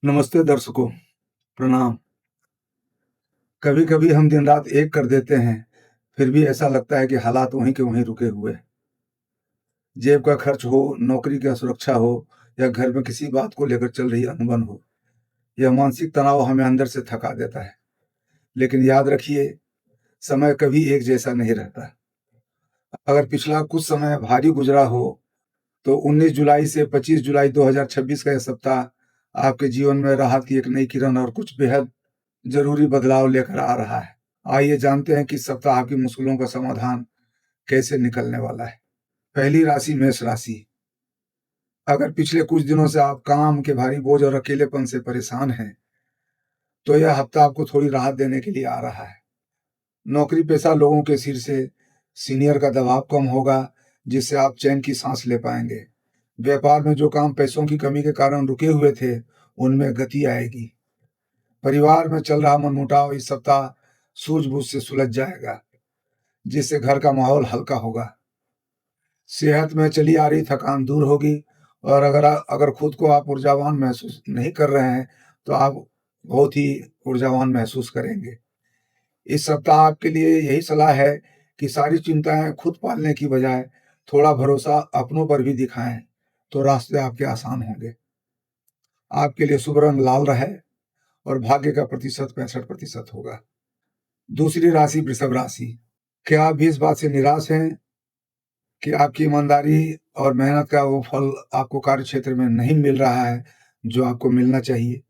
नमस्ते दर्शकों, प्रणाम। कभी-कभी हम दिन-रात एक कर देते हैं, फिर भी ऐसा लगता है कि हालात वहीं के वहीं रुके हुए हैं। जेब का खर्च हो, नौकरी की असुरक्षा हो या घर में किसी बात को लेकर चल रही अनबन हो, यह मानसिक तनाव हमें अंदर से थका देता है। लेकिन याद रखिए, समय कभी एक जैसा नहीं रहता। अगर पिछला कुछ समय भारी गुजरा हो, तो 19 जुलाई से 25 जुलाई 2026 का यह सप्ताह आपके जीवन में राहत की एक नई किरण और कुछ बेहद ज़रूरी बदलाव लेकर आ रहा है। आइए जानते हैं कि इस सप्ताह आपकी मुश्किलों का समाधान कैसे निकलने वाला है। पहली राशि मेष राशि। अगर पिछले कुछ दिनों से आप काम के भारी बोझ और अकेलेपन से परेशान हैं, तो यह हफ्ता आपको थोड़ी राहत देने के लिए आ रहा है। नौकरी पेशा लोगों के सिर से सीनियर का दबाव कम होगा, जिससे आप चैन की सांस ले पाएंगे। व्यापार में जो काम पैसों की कमी के कारण रुके हुए थे, उनमें गति आएगी। परिवार में चल रहा मनमुटाव इस सप्ताह सूझबूझ से सुलझ जाएगा, जिससे घर का माहौल हल्का होगा। सेहत में चली आ रही थकान दूर होगी और अगर खुद को आप ऊर्जावान महसूस नहीं कर रहे हैं, तो आप बहुत ही ऊर्जावान महसूस करेंगे। इस सप्ताह आपके लिए यही सलाह है कि सारी चिंताएं खुद पालने की बजाय थोड़ा भरोसा अपनों पर भी दिखाएं, तो रास्ते आपके आसान होंगे। आपके लिए शुभ रंग लाल रहे और भाग्य का प्रतिशत 65% होगा। दूसरी राशि वृषभ राशि। क्या आप भी इस बात से निराश हैं कि आपकी ईमानदारी और मेहनत का वो फल आपको कार्य क्षेत्र में नहीं मिल रहा है, जो आपको मिलना चाहिए?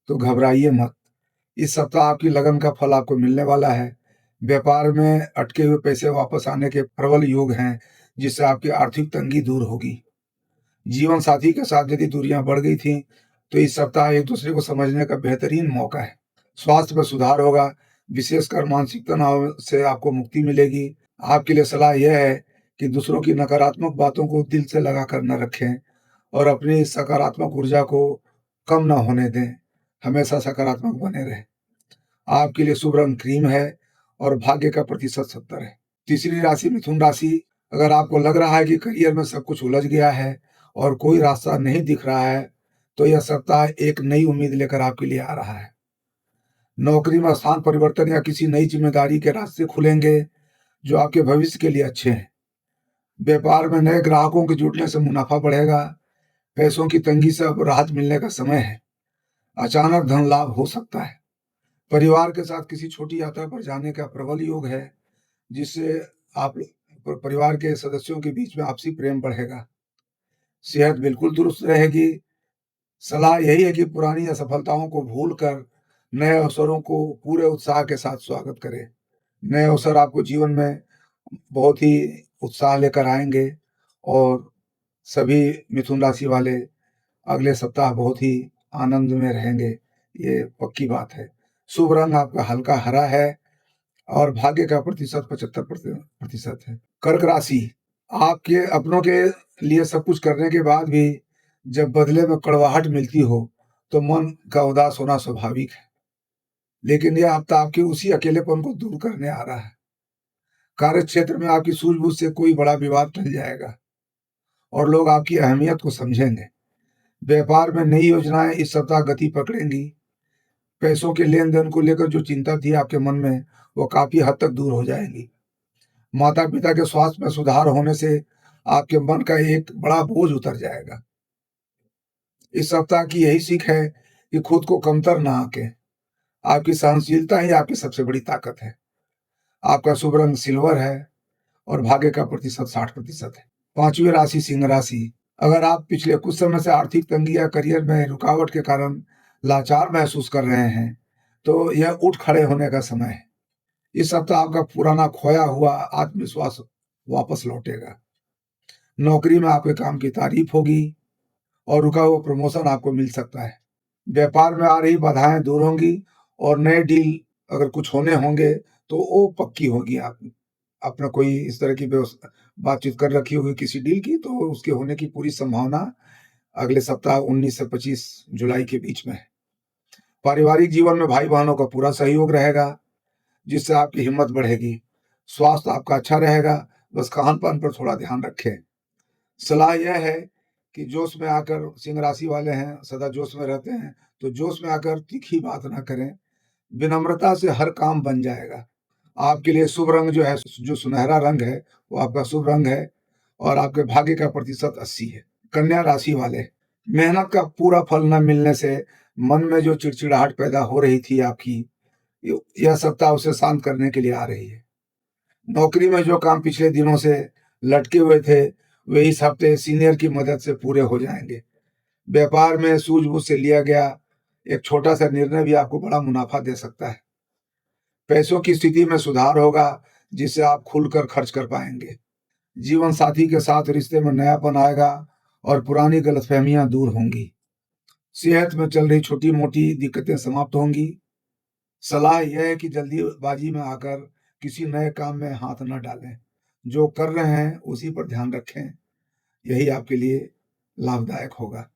तो घबराइए मत। इस सप्ताह आपकी लगन का फल आपको मिलने वाला है। व्यापार में अटके हुए पैसे वापस आने के प्रबल योग हैं, जिससे आपकी आर्थिक तंगी दूर होगी। जीवन साथी के साथ यदि दूरियां बढ़ गई थीं, तो इस सप्ताह एक दूसरे को समझने का बेहतरीन मौका है। स्वास्थ्य में सुधार होगा, विशेषकर मानसिक तनाव से आपको मुक्ति मिलेगी। आपके लिए सलाह यह है कि दूसरों की नकारात्मक बातों को दिल से लगाकर न रखें और अपनी सकारात्मक ऊर्जा को कम न होने दें। हमेशा सकारात्मक बने रहें। आपके लिए शुभ रंग क्रीम है और भाग्य का प्रतिशत 70 है। तीसरी राशि मिथुन राशि। अगर आपको लग रहा है कि करियर में सब कुछ उलझ गया है और कोई रास्ता नहीं दिख रहा है, तो यह सप्ताह एक नई उम्मीद लेकर आपके लिए आ रहा है। नौकरी में स्थान परिवर्तन या किसी नई जिम्मेदारी के रास्ते खुलेंगे, जो आपके भविष्य के लिए अच्छे हैं। व्यापार में नए ग्राहकों के जुड़ने से मुनाफा बढ़ेगा। पैसों की तंगी से अब राहत मिलने का समय है। अचानक धन लाभ हो सकता है। परिवार के साथ किसी छोटी यात्रा पर जाने का प्रबल योग है, जिससे आप परिवार के सदस्यों के बीच में आपसी प्रेम बढ़ेगा। सेहत बिल्कुल दुरुस्त रहेगी। सलाह यही है कि पुरानी असफलताओं को भूलकर नए अवसरों को पूरे उत्साह के साथ स्वागत करें। नए अवसर आपको जीवन में बहुत ही उत्साह लेकर आएंगे और सभी मिथुन राशि वाले अगले सप्ताह बहुत ही आनंद में रहेंगे, ये पक्की बात है। शुभ रंग आपका हल्का हरा है और भाग्य का प्रतिशत 75% है। कर्क राशि। आपके अपनों के लिए सब कुछ करने के बाद भी जब बदले में कड़वाहट मिलती हो, तो मन का उदास होना स्वाभाविक है। लेकिन यह हफ्ता आपके उसी अकेलेपन को दूर करने आ रहा है। कार्य क्षेत्र में आपकी सूझबूझ से कोई बड़ा विवाद टल जाएगा और लोग आपकी अहमियत को समझेंगे। व्यापार में नई योजनाएं इस सप्ताह गति पकड़ेंगी। पैसों के लेन देन को लेकर जो चिंता थी आपके मन में, वो काफी हद तक दूर हो जाएगी। माता पिता के स्वास्थ्य में सुधार होने से आपके मन का एक बड़ा बोझ उतर जाएगा। इस सप्ताह की यही सीख है कि खुद को कमतर ना आंकें। आपकी सहनशीलता ही आपकी सबसे बड़ी ताकत है। आपका शुभ रंग सिल्वर है और भाग्य का प्रतिशत 60% है। पांचवी राशि सिंह राशि। अगर आप पिछले कुछ समय से आर्थिक तंगी या करियर में रुकावट के कारण लाचार महसूस कर रहे हैं, तो यह उठ खड़े होने का समय है। इस सप्ताह आपका पुराना खोया हुआ आत्मविश्वास वापस लौटेगा। नौकरी में आपके काम की तारीफ होगी और रुका हुआ प्रमोशन आपको मिल सकता है। व्यापार में आ रही बाधाएं दूर होंगी और नए डील अगर कुछ होने होंगे, तो वो पक्की होगी। आप अपना कोई इस तरह की बातचीत कर रखी होगी किसी डील की, तो उसके होने की पूरी संभावना अगले सप्ताह 19 से 25 जुलाई के बीच में है। पारिवारिक जीवन में भाई बहनों का पूरा सहयोग रहेगा, जिससे आपकी हिम्मत बढ़ेगी। स्वास्थ्य आपका अच्छा रहेगा, बस खान पान पर थोड़ा ध्यान रखें। सलाह यह है कि जोश में आकर, सिंह राशि वाले हैं, सदा जोश में रहते हैं, तो जोश में आकर तीखी बात ना करें। विनम्रता से हर काम बन जाएगा। आपके लिए शुभ रंग जो है, जो सुनहरा रंग है, वो आपका शुभ रंग है और आपके भाग्य का प्रतिशत 80 है। कन्या राशि वाले, मेहनत का पूरा फल न मिलने से मन में जो चिड़चिड़ाहट पैदा हो रही थी आपकी, यह सप्ताह उसे शांत करने के लिए आ रही है। नौकरी में जो काम पिछले दिनों से लटके हुए थे, वे इस हफ्ते सीनियर की मदद से पूरे हो जाएंगे। व्यापार में सूझबूझ से लिया गया एक छोटा सा निर्णय भी आपको बड़ा मुनाफा दे सकता है। पैसों की स्थिति में सुधार होगा, जिससे आप खुलकर खर्च कर पाएंगे। जीवन साथी के साथ रिश्ते में नयापन आएगा और पुरानी गलतफहमियां दूर होंगी। सेहत में चल रही छोटी मोटी दिक्कतें समाप्त होंगी। सलाह यह है कि जल्दीबाजी में आकर किसी नए काम में हाथ न डालें। जो कर रहे हैं उसी पर ध्यान रखें, यही आपके लिए लाभदायक होगा।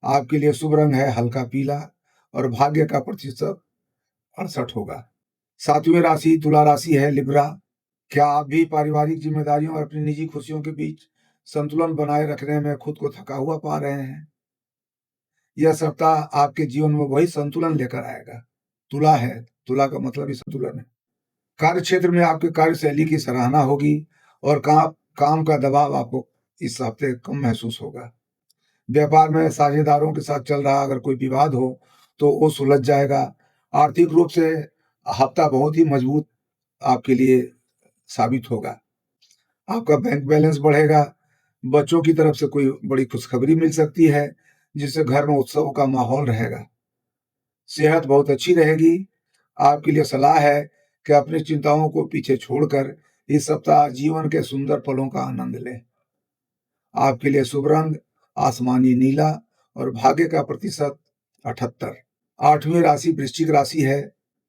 आपके लिए शुभ रंग है हल्का पीला और भाग्य का प्रतिशत 68 होगा। 7वीं राशि तुला राशि है, लिब्रा। क्या आप भी पारिवारिक जिम्मेदारियों और अपनी निजी खुशियों के बीच संतुलन बनाए रखने में खुद को थका हुआ पा रहे हैं? यह सप्ताह आपके जीवन में वही संतुलन लेकर आएगा। तुला है, तुला का मतलब ही संतुलन है। कार्य क्षेत्र में आपकी कार्यशैली की सराहना होगी और काम का दबाव आपको इस हफ्ते कम महसूस होगा। व्यापार में साझेदारों के साथ चल रहा अगर कोई विवाद हो तो वो सुलझ जाएगा। आर्थिक रूप से हफ्ता बहुत ही मजबूत आपके लिए साबित होगा। आपका बैंक बैलेंस बढ़ेगा। बच्चों की तरफ से कोई बड़ी खुशखबरी मिल सकती है, जिससे घर में उत्सव का माहौल रहेगा। सेहत बहुत अच्छी रहेगी। आपके लिए सलाह है कि अपनी चिंताओं को पीछे छोड़कर इस सप्ताह जीवन के सुंदर पलों का आनंद लें। आपके लिए शुभ रंग आसमानी नीला और भाग्य का प्रतिशत 78। 8वीं राशि वृश्चिक राशि है।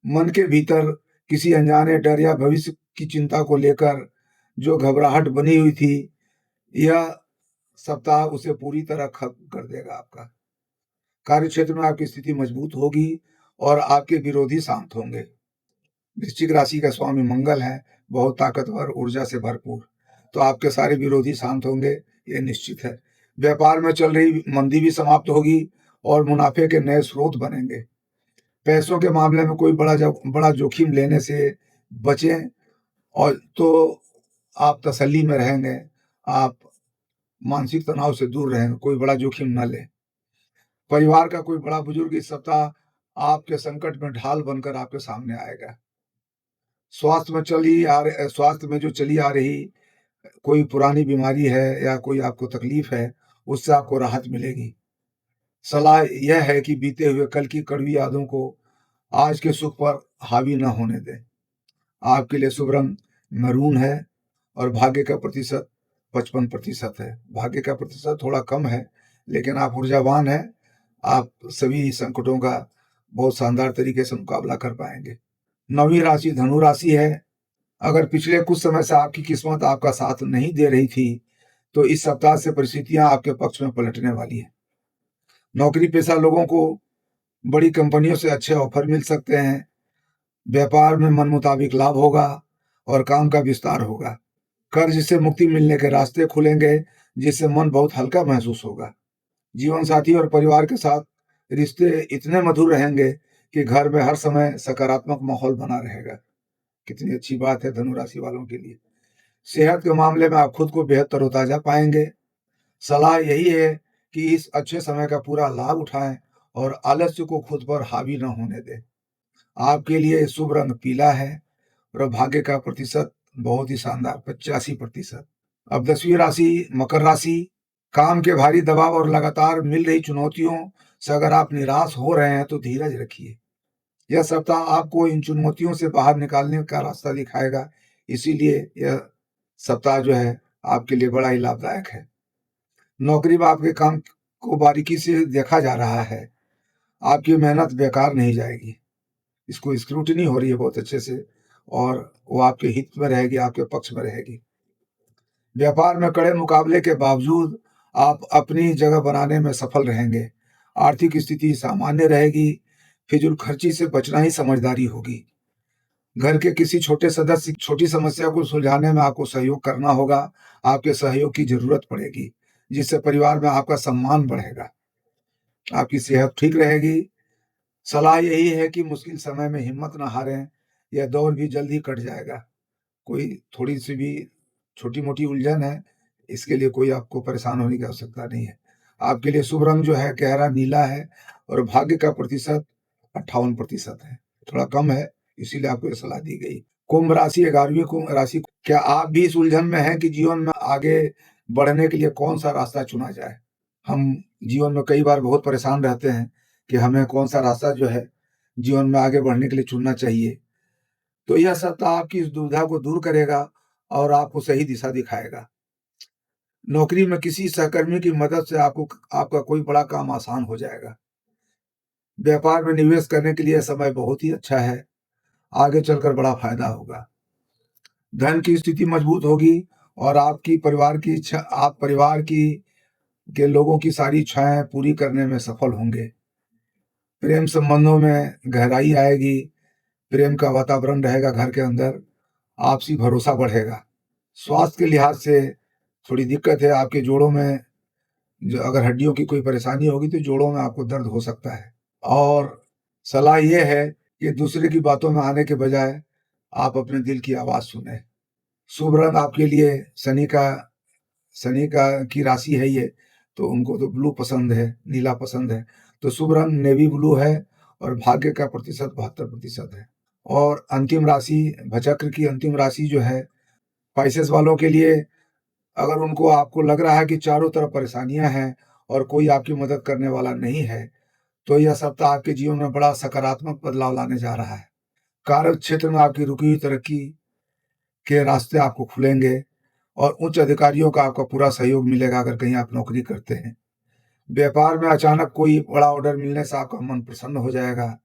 मन के भीतर किसी अनजाने डर या भविष्य की चिंता को लेकर जो घबराहट बनी हुई थी, यह सप्ताह उसे पूरी तरह खत्म कर देगा। आपका कार्य क्षेत्र में आपकी स्थिति मजबूत होगी और आपके विरोधी शांत होंगे। वृश्चिक राशि का स्वामी मंगल है, बहुत ताकतवर, ऊर्जा से भरपूर, तो आपके सारे विरोधी शांत होंगे, ये निश्चित है। व्यापार में चल रही मंदी भी समाप्त होगी और मुनाफे के नए स्रोत बनेंगे। पैसों के मामले में कोई बड़ा जोखिम लेने से बचें और तो आप तसल्ली में रहेंगे, आप मानसिक तनाव से दूर रहेंगे, कोई बड़ा जोखिम न लें। परिवार का कोई बड़ा बुजुर्ग इस सप्ताह आपके संकट में ढाल बनकर आपके सामने आएगा। स्वास्थ्य में जो चली आ रही कोई पुरानी बीमारी है या कोई आपको तकलीफ है, उससे आपको राहत मिलेगी। सलाह यह है कि बीते हुए कल की कड़वी यादों को आज के सुख पर हावी न होने दें। आपके लिए शुभ रंग मैरून है और भाग्य का प्रतिशत 55% है। भाग्य का प्रतिशत थोड़ा कम है, लेकिन आप ऊर्जावान हैं। आप सभी संकटों का बहुत शानदार तरीके से मुकाबला कर पाएंगे। 9वीं राशि धनु राशि है। अगर पिछले कुछ समय से आपकी किस्मत आपका साथ नहीं दे रही थी, तो इस सप्ताह से परिस्थितियां आपके पक्ष में पलटने वाली है। नौकरी पेशा लोगों को बड़ी कंपनियों से अच्छे ऑफर मिल सकते हैं। व्यापार में मन मुताबिक लाभ होगा और काम का विस्तार होगा। कर्ज से मुक्ति मिलने के रास्ते खुलेंगे, जिससे मन बहुत हल्का महसूस होगा। जीवन साथी और परिवार के साथ रिश्ते इतने मधुर रहेंगे कि घर में हर समय सकारात्मक माहौल बना रहेगा। कितनी अच्छी बात है धनु राशि वालों के लिए। सेहत के मामले में आप खुद को बेहद तरोताजा पाएंगे। सलाह यही है कि इस अच्छे समय का पूरा लाभ उठाएं और आलस्य को खुद पर हावी न होने दें। आपके लिए शुभ रंग पीला है और भाग्य का प्रतिशत बहुत ही शानदार 85%। अब 10वीं राशि मकर राशि। काम के भारी दबाव और लगातार मिल रही चुनौतियों से अगर आप निराश हो रहे हैं तो धीरज रखिए। यह सप्ताह आपको इन चुनौतियों से बाहर निकालने का रास्ता दिखाएगा, इसीलिए यह सप्ताह जो है आपके लिए बड़ा ही लाभदायक है। नौकरी में आपके काम को बारीकी से देखा जा रहा है। आपकी मेहनत बेकार नहीं जाएगी, इसको स्क्रूटनी हो रही है बहुत अच्छे से और वो आपके हित में रहेगी, आपके पक्ष में रहेगी। व्यापार में कड़े मुकाबले के बावजूद आप अपनी जगह बनाने में सफल रहेंगे। आर्थिक स्थिति सामान्य रहेगी। फिजूल खर्ची से बचना ही समझदारी होगी। घर के किसी छोटे सदस्य की छोटी समस्या को सुलझाने में आपको सहयोग करना होगा। आपके सहयोग की जरूरत पड़ेगी, जिससे परिवार में आपका सम्मान बढ़ेगा, आपकी सेहत ठीक रहेगी। सलाह यही है कि मुश्किल समय में हिम्मत ना हारें, यह दौर भी जल्द ही कट जाएगा। कोई थोड़ी-सी भी छोटी-मोटी उलझन है, इसके लिए कोई आपको परेशान होने की आवश्यकता नहीं है। आपके लिए शुभ रंग जो है गहरा नीला है और भाग्य का प्रतिशत 58% है, थोड़ा कम है, इसीलिए आपको ये सलाह दी गई। कुंभ राशि 11वीं कुंभ राशि, क्या आप भी इस उलझन में हैं कि जीवन में आगे बढ़ने के लिए कौन-सा रास्ता चुना जाए? हम जीवन में कई बार बहुत परेशान रहते हैं कि हमें कौन-सा रास्ता जो है जीवन में आगे बढ़ने के लिए चुनना चाहिए। तो यह सप्ताह आपकी इस दुविधा को दूर करेगा और आपको सही दिशा दिखाएगा। नौकरी में किसी सहकर्मी की मदद से आपका कोई बड़ा काम आसान हो जाएगा। व्यापार में निवेश करने के लिए समय बहुत ही अच्छा है, आगे चलकर बड़ा फायदा होगा। धन की स्थिति मजबूत होगी और आप परिवार की के लोगों की सारी इच्छाएं पूरी करने में सफल होंगे। प्रेम संबंधों में गहराई आएगी, प्रेम का वातावरण रहेगा घर के अंदर, आपसी भरोसा बढ़ेगा। स्वास्थ्य के लिहाज से थोड़ी दिक्कत है आपके जोड़ों में, जो अगर हड्डियों की कोई परेशानी होगी तो जोड़ों में आपको दर्द हो सकता है। और सलाह ये है कि दूसरे की बातों में आने के बजाय आप अपने दिल की आवाज़ सुनें। शुभ रंग आपके लिए शनि का की राशि है ये, तो उनको तो ब्लू पसंद है, नीला पसंद है। तो शुभ रंग नेवी ब्लू है और भाग्य का प्रतिशत 72% है। और अंतिम राशि, भचक्र की अंतिम राशि जो है स्पाइसेस वालों के लिए, अगर उनको आपको लग रहा है कि चारों तरफ परेशानियां हैं और कोई आपकी मदद करने वाला नहीं है, तो यह सप्ताह आपके जीवन में बड़ा सकारात्मक बदलाव लाने जा रहा है। कार्य क्षेत्र में आपकी रुकी हुई तरक्की के रास्ते आपको खुलेंगे और उच्च अधिकारियों का आपका पूरा सहयोग मिलेगा अगर कहीं आप नौकरी करते हैं। व्यापार में अचानक कोई बड़ा ऑर्डर मिलने से आपका मन प्रसन्न हो जाएगा।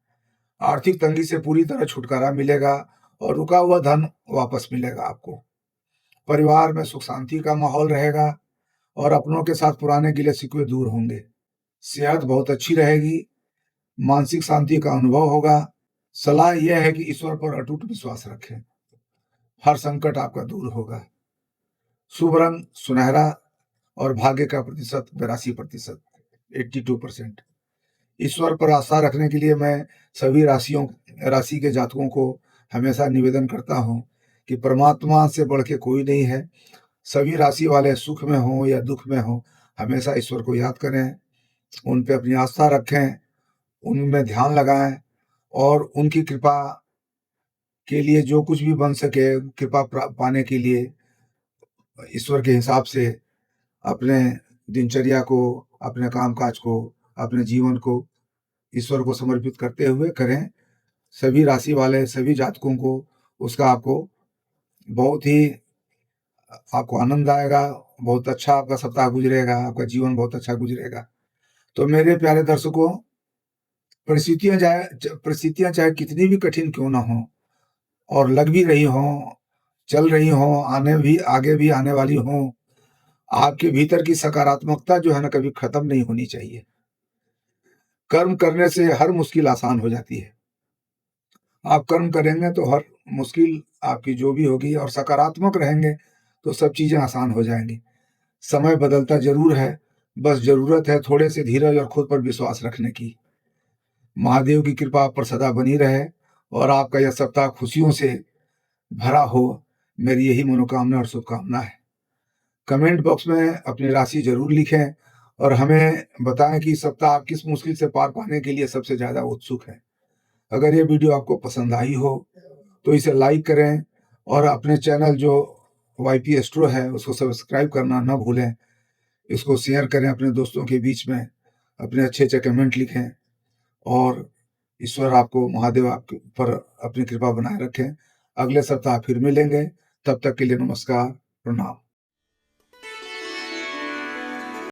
आर्थिक तंगी से पूरी तरह छुटकारा मिलेगा और रुका हुआ धन वापस मिलेगा आपको। परिवार में सुख शांति का माहौल रहेगा और अपनों के साथ पुराने गिले शिकवे दूर होंगे। सेहत बहुत अच्छी रहेगी, मानसिक शांति का अनुभव होगा। सलाह यह है कि ईश्वर पर अटूट विश्वास रखें, हर संकट आपका दूर होगा। शुभ रंग सुनहरा और भाग्य का प्रतिशत 82%, 82%। ईश्वर पर आस्था रखने के लिए मैं सभी राशि के जातकों को हमेशा निवेदन करता हूँ कि परमात्मा से बढ़ के कोई नहीं है। सभी राशि वाले सुख में हों या दुख में हों, हमेशा ईश्वर को याद करें, उन पे अपनी आस्था रखें, उनमें ध्यान लगाएं और उनकी कृपा के लिए जो कुछ भी बन सके, कृपा पाने के लिए ईश्वर के हिसाब से अपने दिनचर्या को, अपने कामकाज को, अपने जीवन को ईश्वर को समर्पित करते हुए करें। सभी राशि वाले, सभी जातकों को उसका बहुत ही आपको आनंद आएगा, बहुत अच्छा आपका सप्ताह गुजरेगा, आपका जीवन बहुत अच्छा गुजरेगा। तो मेरे प्यारे दर्शकों, परिस्थितियां चाहे कितनी भी कठिन क्यों ना हो और लग भी रही हों, चल रही हों, आगे भी आने वाली हों, आपके भीतर की सकारात्मकता जो है ना कभी खत्म नहीं होनी चाहिए। कर्म करने से हर मुश्किल आसान हो जाती है। आप कर्म करेंगे तो हर मुश्किल आपकी जो भी होगी और सकारात्मक रहेंगे तो सब चीजें आसान हो जाएंगी। समय बदलता जरूर है, बस जरूरत है थोड़े से धीरज और खुद पर विश्वास रखने की। महादेव की कृपा आप पर सदा बनी रहे और आपका यह सप्ताह खुशियों से भरा हो, मेरी यही मनोकामना और शुभकामना है। कमेंट बॉक्स में अपनी राशि जरूर लिखें और हमें बताएं कि इस सप्ताह आप किस मुश्किल से पार पाने के लिए सबसे ज्यादा उत्सुक हैं। अगर ये वीडियो आपको पसंद आई हो तो इसे लाइक करें और अपने चैनल जो YP एस्ट्रो है उसको सब्सक्राइब करना ना भूलें। इसको शेयर करें अपने दोस्तों के बीच में, अपने अच्छे अच्छे कमेंट लिखें और ईश्वर आपको, महादेव आपके ऊपर अपनी कृपा बनाए रखें। अगले सप्ताह फिर मिलेंगे, तब तक के लिए नमस्कार, प्रणाम।